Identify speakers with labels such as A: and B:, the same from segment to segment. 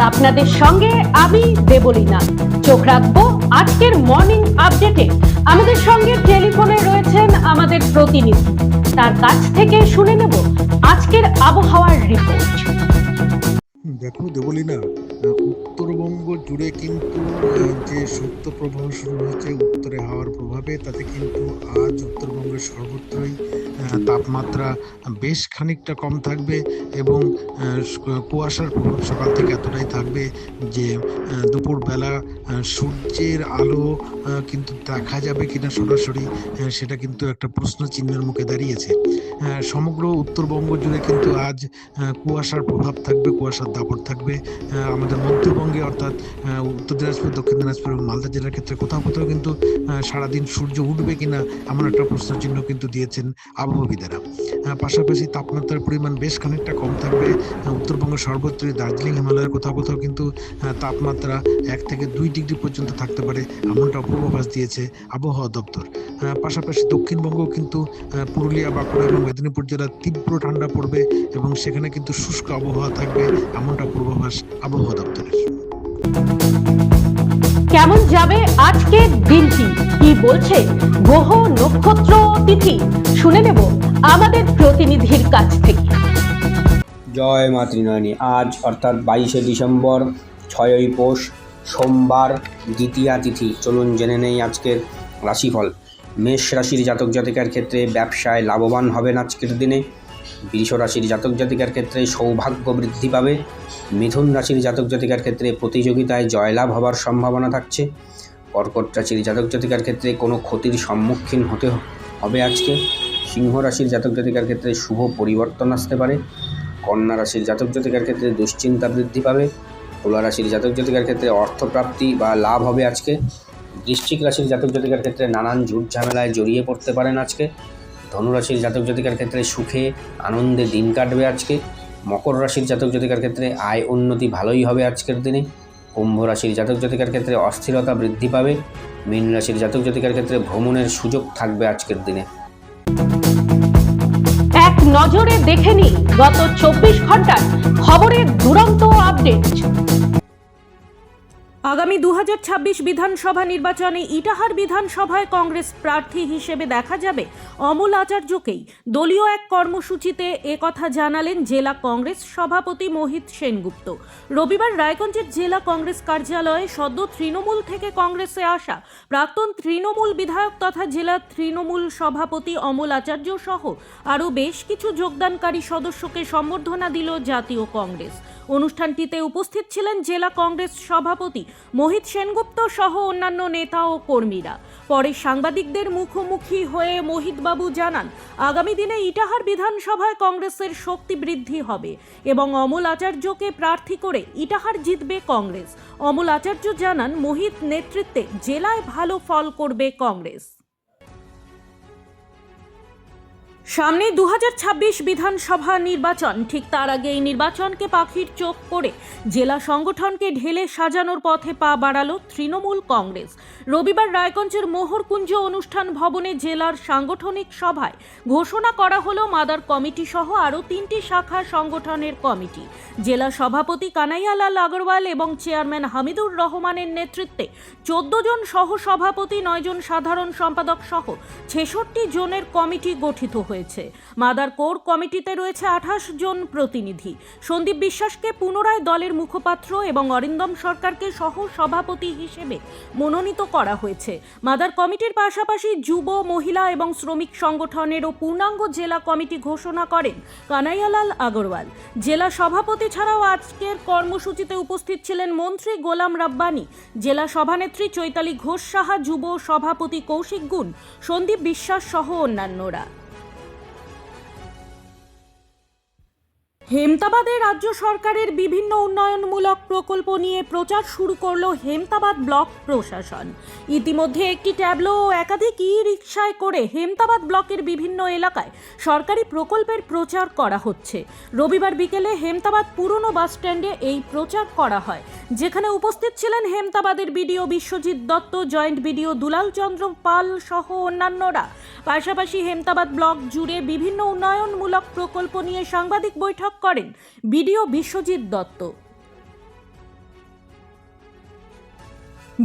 A: আপনাদের সঙ্গে আমি দেবলীনা। চোখ রাখবো আজকের মর্নিং আপডেটে। আমাদের সঙ্গে টেলিফোনে রয়েছেন আমাদের প্রতিনিধি, তার কাছ থেকে শুনে নেব আজকের আবহাওয়ার রিপোর্ট।
B: দেখো দেবলীনা, উত্তরবঙ্গ জুড়ে কিন্তু যে শৈত্যপ্রবাহ শুরু হয়েছে উত্তরে হাওয়ার প্রভাবে, তাতে কিন্তু আজ উত্তরবঙ্গের সর্বত্রই তাপমাত্রা বেশ খানিকটা কম থাকবে এবং কুয়াশার প্রভাব সকাল থেকে এতটাই থাকবে যে দুপুরবেলা সূর্যের আলো কিন্তু দেখা যাবে কিনা সরাসরি, সেটা কিন্তু একটা প্রশ্ন চিহ্নের মুখে দাঁড়িয়েছে। সমগ্র উত্তরবঙ্গ জুড়ে কিন্তু আজ কুয়াশার প্রভাব থাকবে, কুয়াশার দাপট থাকবে। আমাদের মধ্যবঙ্গে অর্থাৎ উত্তর দিনাজপুর, দক্ষিণ দিনাজপুর এবং মালদা জেলার ক্ষেত্রে কোথাও কোথাও কিন্তু সারাদিন সূর্য উঠবে কিনা এমন একটা প্রশ্নচিহ্ন কিন্তু দিয়েছেন আবহাওয়াবিদেরা। পাশাপাশি তাপমাত্রার পরিমাণ বেশ খানিকটা কম থাকবে উত্তরবঙ্গের সর্বত্রই। দার্জিলিং, হিমালয়ের কোথাও কোথাও কিন্তু তাপমাত্রা 1 থেকে 2 ডিগ্রি পর্যন্ত থাকতে পারে এমনটা পূর্বাভাস দিয়েছে আবহাওয়া দপ্তর। পাশাপাশি দক্ষিণবঙ্গও কিন্তু পুরুলিয়া, বাঁকুড়া এবং মেদিনীপুর জেলার তীব্র ঠান্ডা পড়বে এবং সেখানে কিন্তু শুষ্ক আবহাওয়া থাকবে এমনটা পূর্বাভাস আবহাওয়া দপ্তরের।
A: কেমন যাবে আজকের দিনটি, কি বলছে গ্রহ, নক্ষত্র, তিথি, শুনে নেব আমাদের প্রতিনিধির কাছ থেকে।
C: জয় মা ত্রিনয়নী। আজ অর্থাৎ 22শে ডিসেম্বর, 6ই পৌষ, সোমবার, দ্বিতীয়া তিথি। চলুন জেনে নেই আজকের রাশিফল। মেষ রাশির জাতক জাতিকার ক্ষেত্রে ব্যবসায় লাভবান হবেন আজকের দিনে। বৃষ রাশির জাতক জাতিকার ক্ষেত্রে সৌভাগ্য বৃদ্ধি পাবে। মিথুন রাশির জাতক জাতিকার ক্ষেত্রে প্রতিযোগিতায় জয়লাভ হবার সম্ভাবনা থাকছে। কর্কট রাশির জাতক জাতিকার ক্ষেত্রে কোনো ক্ষতির সম্মুখীন হতে হবে আজকে। সিংহ রাশির জাতক জাতিকার ক্ষেত্রে শুভ পরিবর্তন আসতে পারে। কন্যা রাশির জাতক জাতিকার ক্ষেত্রে দুশ্চিন্তা বৃদ্ধি পাবে। তুলা রাশির জাতক জাতিকার ক্ষেত্রে অর্থপ্রাপ্তি বা লাভ হবে আজকে। বৃশ্চিক রাশির জাতক জাতিকার ক্ষেত্রে নানান ঝুট ঝামেলায় জড়িয়ে পড়তে পারেন আজকে। ধনুরাশির জাতক জাতিকার ক্ষেত্রে সুখে আনন্দে দিন কাটবে আজকে। মকর রাশির জাতক জাতিকার ক্ষেত্রে আয় উন্নতি ভালোই হবে আজকের দিনে। কুম্ভ রাশির জাতক জাতিকার ক্ষেত্রে অস্থিরতা বৃদ্ধি পাবে। মীন রাশির জাতক জাতিকার ক্ষেত্রে ভ্রমণের সুযোগ থাকবে আজকের দিনে।
A: এক নজরে দেখে নিই গত 24 ঘন্টার খবরের দুরন্ত আপডেট। আগামী 2026 বিধানসভা নির্বাচনে ইটাহার বিধানসভায় কংগ্রেস প্রার্থী হিসেবে দেখা যাবে অমল আচার্যকেই। দলীয় এক কর্মসূচিতে একথা জানালেন জেলা কংগ্রেস সভাপতি মোহিত সেনগুপ্ত। রবিবার রায়গঞ্জের জেলা কংগ্রেস কার্যালয়ে সদ্য তৃণমূল থেকে কংগ্রেসে আসা প্রাক্তন তৃণমূল বিধায়ক তথা জেলা তৃণমূল সভাপতি অমল আচার্য সহ আরও বেশ কিছু যোগদানকারী সদস্যকে সম্বর্ধনা দিল জাতীয় কংগ্রেস। অনুষ্ঠানটিতে উপস্থিত ছিলেন জেলা কংগ্রেস সভাপতি মোহিত সেনগুপ্ত সহ অন্যান্য নেতা ও কর্মীরা। পরে সাংবাদিকদের মুখোমুখি হয়ে মোহিতবাবু জানান, আগামী দিনে ইটাহার বিধানসভায় কংগ্রেসের শক্তি বৃদ্ধি হবে এবং অমল আচার্যকে প্রার্থী করে ইটাহার জিতবে কংগ্রেস। অমল আচার্য জানান, মোহিত নেতৃত্বে জেলায় ভালো ফল করবে কংগ্রেস। সামনে 2026 বিধানসভা নির্বাচন, ঠিক তার আগে এই নির্বাচনকে পাখির চোখ করে জেলা সংগঠনকে ঢেলে সাজানোর পথে পা বাড়ালো তৃণমূল কংগ্রেস। রবিবার রায়গঞ্জের মোহরকুঞ্জ অনুষ্ঠান ভবনে জেলার সাংগঠনিক সভায় ঘোষণা করা হলো মাদার কমিটি সহ আরও 3টি শাখা সংগঠনের কমিটি। জেলা সভাপতি কানাইয়ালাল আগরওয়াল এবং চেয়ারম্যান হামিদুর রহমানের নেতৃত্বে 14 জন সহ সভাপতি, 9 জন সাধারণ সম্পাদক সহ 66 জনের কমিটি গঠিত হয়েছে। মাদার কোর কমিটিতে রয়েছে 28 জন প্রতিনিধি। সন্দীপ বিশ্বাসকে পুনরায় দলের মুখপাত্র এবং অরিন্দম সরকারকে সহ সভাপতি হিসেবে মনোনীত করা হয়েছে। মাদার কমিটির পাশাপাশি যুব, মহিলা এবং শ্রমিক সংগঠনেরও পূর্ণাঙ্গ জেলা কমিটি ঘোষণা করেন কানাইয়ালাল আগরওয়াল। জেলা সভাপতি ছাড়াও আজকের কর্মসূচিতে উপস্থিত ছিলেন মন্ত্রী গোলাম রাব্বানি, জেলা সভানেত্রী চৈতালি ঘোষ সাহা, যুব সভাপতি কৌশিক গুণ, সন্দীপ বিশ্বাস সহ অন্যান্যরা। হেমতাবাদে রাজ্য সরকারের বিভিন্ন উন্নয়নমূলক প্রকল্প নিয়ে প্রচার শুরু করল হেমতাবাদ ব্লক প্রশাসন। ইতিমধ্যে একটি ট্যাবলো ও একাধিক ই-রিকশায় করে হেমতাবাদ ব্লকের বিভিন্ন এলাকায় সরকারি প্রকল্পের প্রচার করা হচ্ছে। রবিবার বিকেলে হেমতাবাদ পুরনো বাসস্ট্যান্ডে এই প্রচার করা হয়, যেখানে উপস্থিত ছিলেন হেমতাবাদের BDO Biswajit Dutta, joint BDO Dulal Chandra Pal সহ অন্যান্যরা। পাশাপাশি হেমতাবাদ ব্লক জুড়ে বিভিন্ন উন্নয়নমূলক প্রকল্প নিয়ে সাংবাদিক বৈঠক করেন বিডিও বিশ্বজিৎ দত্ত।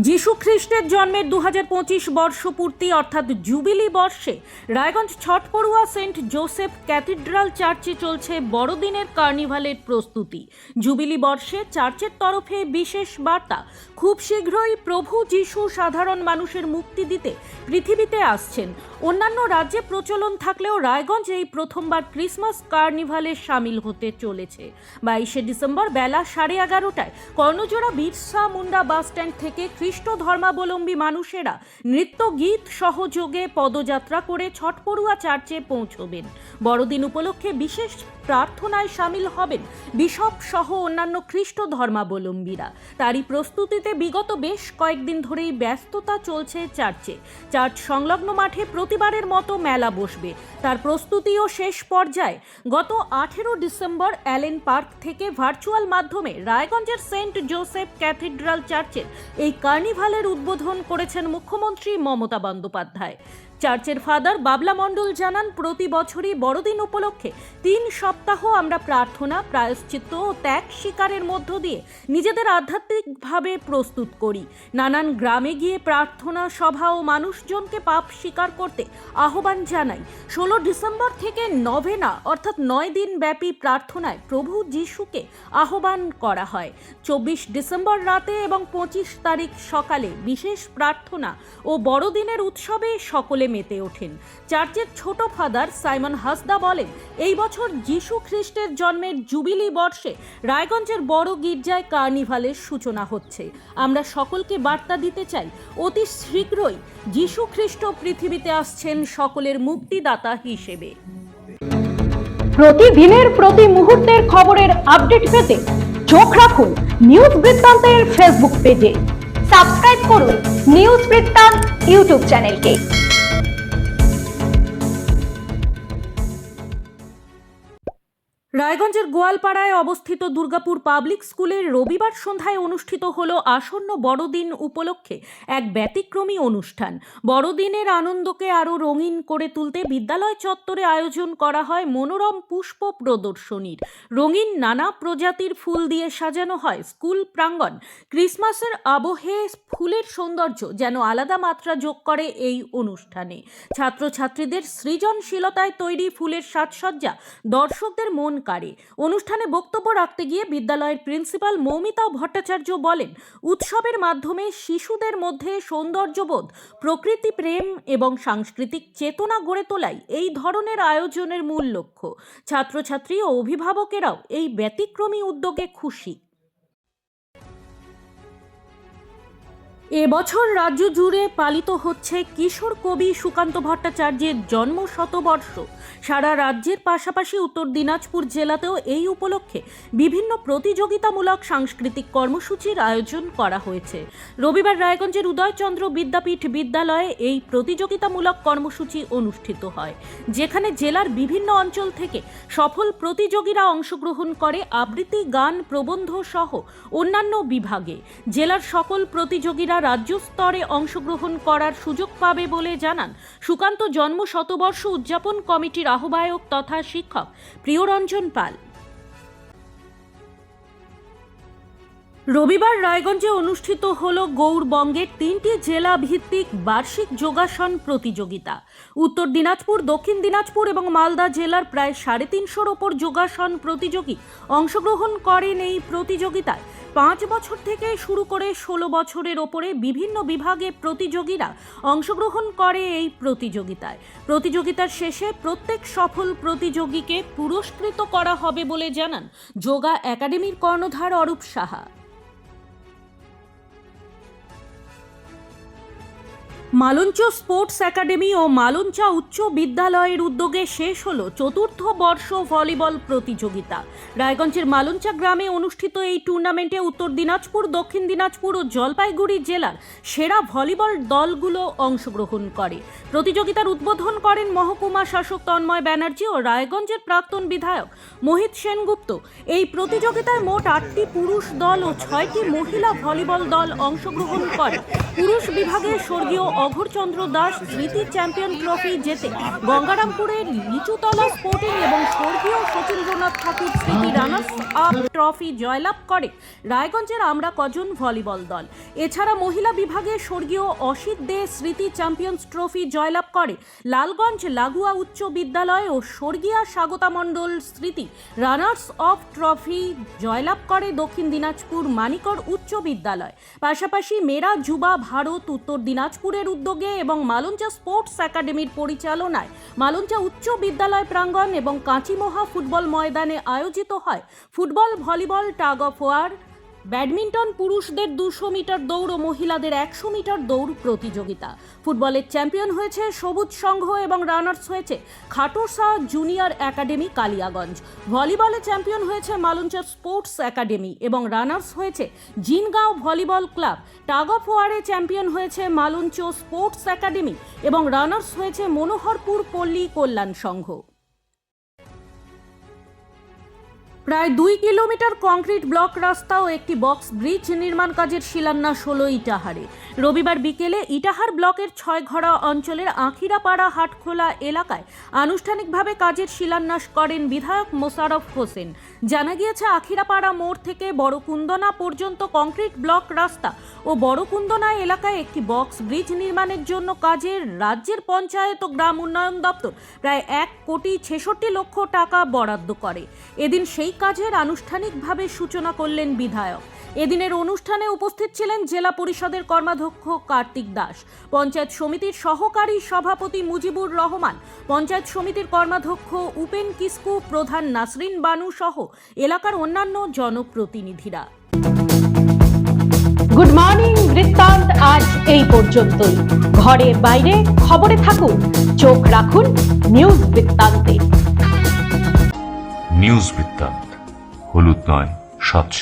A: যীশু খ্রিস্টের জন্মের 2025 বর্ষপূর্তি অর্থাৎ জুবিলি বর্ষে রায়গঞ্জ ছটপড়ুয়া সেন্ট জোসেফ ক্যাথিড্রাল চার্চে চলছে বড়দিনের কার্নিভালের প্রস্তুতি। জুবিলি বর্ষে চার্চের তরফে বিশেষ বার্তা, খুব শীঘ্রই প্রভু যীশু সাধারণ মানুষের মুক্তি দিতে পৃথিবীতে আসছেন। অন্যান্য রাজ্যে প্রচলন থাকলেও রায়গঞ্জ এই প্রথমবার ক্রিসমাস কার্নিভালে সামিল হতে চলেছে। 22শে ডিসেম্বর বেলা 11:30টায় কর্ণজোড়া বিরসা মুন্ডা বাস স্ট্যান্ড থেকে খ্রিস্ট ধর্মাবলম্বী মানুষেরা নৃত্য গীত সহযোগে পদযাত্রা করে ছটপড়ুয়া চার্চে পৌঁছবেন। বড়দিন উপলক্ষে বিশেষ প্রার্থনায় সামিল হবেন বিশপ সহ অন্যান্য খ্রিস্ট ধর্মাবলম্বীরা। তারই প্রস্তুতিতে বিগত বেশ কয়েকদিন ধরেই ব্যস্ততা চলছে চার্চে। চার্চ সংলগ্ন মাঠে প্রতিবারের মতো মেলা বসবে, তার প্রস্তুতিও শেষ পর্যায়ে। গত 18 ডিসেম্বর অ্যালেন পার্ক থেকে ভার্চুয়াল মাধ্যমে রায়গঞ্জের সেন্ট জোসেফ ক্যাথিড্রাল চার্চের এই কার্নিভালের উদ্বোধন করেছেন মুখ্যমন্ত্রী মমতা বন্দ্যোপাধ্যায়। চার্চের ফাদার বাবলা মণ্ডল জানান, প্রতি বছরই বড়দিন উপলক্ষে 3 সপ্তাহ আমরা প্রার্থনা, প্রায়শ্চিত্ত ও ত্যাগ স্বীকারের মধ্য দিয়ে নিজেদের আধ্যাত্মিকভাবে প্রস্তুত করি। নানান গ্রামে গিয়ে প্রার্থনা সভা ও মানুষজনকে পাপ স্বীকার করতে আহ্বান জানাই। 16 ডিসেম্বর থেকে নভেনা অর্থাৎ 9 দিন ব্যাপী প্রার্থনায় প্রভু যিশুকে আহ্বান করা হয়। 24 ডিসেম্বর রাতে এবং 25 তারিখ সকালে বিশেষ প্রার্থনা ও বড়দিনের উৎসবে সকলে মেতে ওঠেন। চার্চের ছোট ফাদার সাইমন হাসদা বলেন, এই বছর যীশু খ্রিস্টের জন্মের জুবিলি বর্ষে রায়গঞ্জের বড় গির্জায় কার্নিভালের সূচনা হচ্ছে। আমরা সকলকে বার্তা দিতে চাই, অতি শীঘ্রই যীশু খ্রিস্ট পৃথিবীতে আসছেন সকলের মুক্তিদাতা হিসেবে।
D: প্রতিদিনের প্রতি মুহূর্তের খবরের আপডেট পেতে চোখ রাখুন নিউজ বৃত্তান্তের ফেসবুক পেজে। সাবস্ক্রাইব করুন নিউজ বৃত্তান্ত ইউটিউব চ্যানেলকে।
A: রায়গঞ্জের গোয়ালপাড়ায় অবস্থিত দুর্গাপুর পাবলিক স্কুলের রবিবার সন্ধ্যায় অনুষ্ঠিত হলো আসন্ন বড়দিন উপলক্ষে এক ব্যতিক্রমী অনুষ্ঠান। বড়দিনের আনন্দকে আরও রঙিন করে তুলতে বিদ্যালয় চত্বরে আয়োজন করা হয় মনোরম পুষ্প প্রদর্শনীর। রঙিন নানা প্রজাতির ফুল দিয়ে সাজানো হয় স্কুল প্রাঙ্গণ। ক্রিসমাসের আবহে ফুলের সৌন্দর্য যেন আলাদা মাত্রা যোগ করে এই অনুষ্ঠানে। ছাত্রছাত্রীদের সৃজনশীলতায় তৈরি ফুলের সাজসজ্জা দর্শকদের মন কাড়ে। অনুষ্ঠানে বক্তব্য রাখতে গিয়ে বিদ্যালয়ের প্রিন্সিপাল মৌমিতা ভট্টাচার্য বলেন, উৎসবের মাধ্যমে শিশুদের মধ্যে সৌন্দর্যবোধ, প্রকৃতি প্রেম এবং সাংস্কৃতিক চেতনা গড়ে তোলাই এই ধরনের আয়োজনের মূল লক্ষ্য। ছাত্রছাত্রী ও অভিভাবকেরাও এই ব্যতিক্রমী উদ্যোগে খুশি। এবছর রাজ্য জুড়ে পালিত হচ্ছে কিশোর কবি সুকান্ত ভট্টাচার্যের জন্ম শতবর্ষ। সারা রাজ্যের পাশাপাশি উত্তর দিনাজপুর জেলাতেও এই উপলক্ষে বিভিন্ন প্রতিযোগিতামূলক সাংস্কৃতিক কর্মসূচির আয়োজন করা হয়েছে। রবিবার রায়গঞ্জের উদয়চন্দ্র বিদ্যাপীঠ বিদ্যালয়ে এই প্রতিযোগিতামূলক কর্মসূচি অনুষ্ঠিত হয়, যেখানে জেলার বিভিন্ন অঞ্চল থেকে সফল প্রতিযোগীরা অংশগ্রহণ করে আবৃত্তি, গান, প্রবন্ধ সহ অন্যান্য বিভাগে। জেলার সকল প্রতিযোগীরা রাজ্য স্তরে অংশগ্রহণ করার সুযোগ পাবে বলে জানান সুকান্ত জন্ম শতবর্ষ উদযাপন কমিটির আহ্বায়ক তথা শিক্ষক প্রিয়রঞ্জন পাল। রবিবার রায়গঞ্জে অনুষ্ঠিত হল গৌড়বঙ্গের 3টি জেলা ভিত্তিক বার্ষিক যোগাসন প্রতিযোগিতা। উত্তর দিনাজপুর, দক্ষিণ দিনাজপুর এবং মালদা জেলার প্রায় 350-র ওপর যোগাসন প্রতিযোগী অংশগ্রহণ করেন এই প্রতিযোগিতায়। 5 বছর থেকে শুরু করে 16 বছরের ওপরে বিভিন্ন বিভাগে প্রতিযোগীরা অংশগ্রহণ করে এই প্রতিযোগিতায়। প্রতিযোগিতার শেষে প্রত্যেক সফল প্রতিযোগীকে পুরস্কৃত করা হবে বলে জানান যোগা একাডেমির কর্ণধার অরূপ সাহা। মালঞ্চ স্পোর্টস একাডেমি ও মালঞ্চা উচ্চ বিদ্যালয়ের উদ্যোগে শেষ হলো 4র্থ বর্ষ ভলিবল প্রতিযোগিতা। রায়গঞ্জের মালঞ্চা গ্রামে অনুষ্ঠিত এই টুর্নামেন্টে উত্তর দিনাজপুর, দক্ষিণ দিনাজপুর ও জলপাইগুড়ি জেলার সেরা ভলিবল দলগুলো অংশগ্রহণ করে। প্রতিযোগিতার উদ্বোধন করেন মহকুমা শাসক তন্ময় ব্যানার্জি ও রায়গঞ্জের প্রাক্তন বিধায়ক মোহিত সেনগুপ্ত। এই প্রতিযোগিতায় মোট 8টি পুরুষ দল ও 6টি মহিলা ভলিবল দল অংশগ্রহণ করে। পুরুষ বিভাগে স্বর্গীয় অঘোরচন্দ্র দাস স্মৃতি চ্যাম্পিয়ন ট্রফি জেতে গঙ্গারামপুরের লিচুতলা স্পোর্টিং এবং স্বর্গীয় সতীন্দ্রনাথ ঠাকুর স্মৃতি রানার্স আপ ট্রফি জয়লাভ করে রায়গঞ্জের আমরা কজন ভলিবল দল। এছাড়া মহিলা বিভাগে স্বর্গীয় অসিত দে স্মৃতি চ্যাম্পিয়ন্স ট্রফি জয়লাভ করে লালগঞ্জ লাগোয়া উচ্চ বিদ্যালয় ও স্বর্গীয়া স্বাগতা মণ্ডল স্মৃতি রানার্স অফ ট্রফি জয়লাভ করে দক্ষিণ দিনাজপুর মানিকর উচ্চ বিদ্যালয়। পাশাপাশি মেরা যুবা ভারত উত্তর দিনাজপুরের উদ্যোগে এবং মালঞ্চা স্পোর্টস একাডেমির পরিচালনায় মালঞ্চা উচ্চ বিদ্যালয় প্রাঙ্গণ এবং কাঁচিমোহা ফুটবল ময়দানে আয়োজিত হয় football, volleyball, tug of war, badminton, পুরুষদের 200 মিটার দৌড় ও মহিলাদের 100 মিটার দৌড় প্রতিযোগিতা। ফুটবলের চ্যাম্পিয়ন হয়েছে সবুজ সংঘ এবং রানার্স হয়েছে খাটোসা জুনিয়র একাডেমি কালিয়াগঞ্জ। ভলিবলে চ্যাম্পিয়ন হয়েছে মালঞ্চা স্পোর্টস একাডেমি এবং রানার্স হয়েছে Jingaon volleyball club. Tug of ওয়ারে চ্যাম্পিয়ন হয়েছে মালঞ্চ স্পোর্টস একাডেমি এবং রানার্স হয়েছে মনোহরপুর পল্লী কল্যাণ সংঘ। প্রায় 2 কিলোমিটার কংক্রিট ব্লক রাস্তা ও একটি বক্স ব্রিজ নির্মাণ কাজের শিলান্যাস হলো ইটাহারে। রবিবার বিকেলে ইটাহার ব্লকের 6ঘড়া অঞ্চলের আখিরাপাড়া হাটখোলা এলাকায় আনুষ্ঠানিকভাবে কাজের শিলান্যাস করেন বিধায়ক মোশাররফ হোসেন। জানা গিয়েছে, আখিরাপাড়া মোড় থেকে বড়কুন্দনা পর্যন্ত কংক্রিট ব্লক রাস্তা ও বড়কুন্দনা এলাকায় একটি বক্স ব্রিজ নির্মাণের জন্য কাজের রাজ্যের পঞ্চায়েত ও গ্রাম উন্নয়ন দপ্তর প্রায় 1,66,00,000 টাকা বরাদ্দ করে। এদিন সেই কাজের আনুষ্ঠানিকভাবে সূচনা করলেন বিধায়ক। এদিনের অনুষ্ঠানে উপস্থিত ছিলেন জেলা পরিষদের কর্মাধ্যক্ষ কার্তিক দাস, পঞ্চায়েত সমিতির সহকারী সভাপতি মুজিবুর রহমান, পঞ্চায়েত সমিতির কর্মাধ্যক্ষ উপেন কিসকু, প্রধান নাসরিন বানু সহ এলাকার অন্যান্য জনপ্রতিনিধিরা।
D: গুড মর্নিং বৃত্তান্ত আজ এই পর্যন্তই। ঘরে বাইরে খবরে থাকুন, চোখ রাখুন নিউজ বৃত্তান্তে।
E: নিউজ বৃত্তান্ত, হলুদ নয়, স্বচ্ছ।